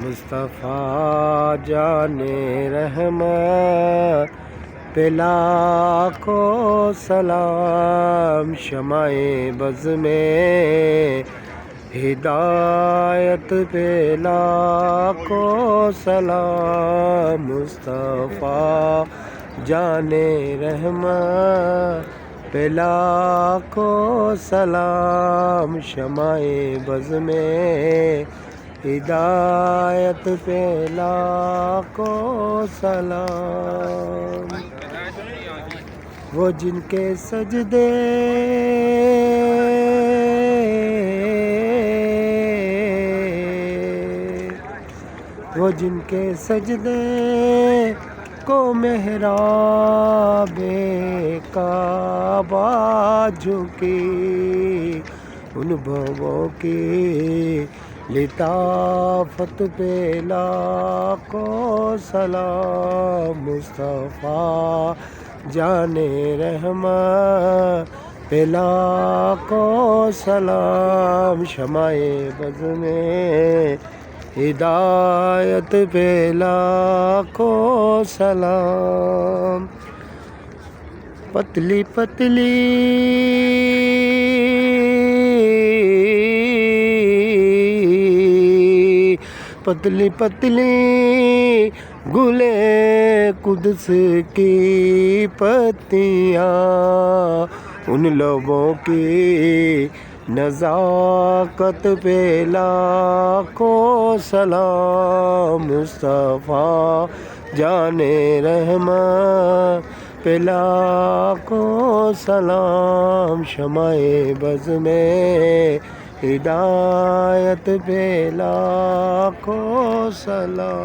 مصطفیٰ جانے رحمت پہ لاکھوں سلام، شمع بز میں ہدایت پہ لاکھوں سلام، مصطفیٰ جانے رحمت پہ لاکھوں سلام، شمع بز میں ہدایت پہ لاکھوں سلام۔ وہ جن کے سجدے کو محراب کعبہ جھکی، ان بھووں کی لطافت پہ لاکھوں سلام، مصطفیٰ جانے رحمت پہ لاکھوں سلام، شمع بز میں ہدایت پہ لاکھوں سلام۔ پتلی پتلی گلے قدس کی پتیاں، ان لبوں کی نزاکت پہ لاکھوں سلام، مصطفیٰ جانے رحمت پہ لاکھوں سلام، شمع بز میں ہدایت پہ لاکھوں سلام۔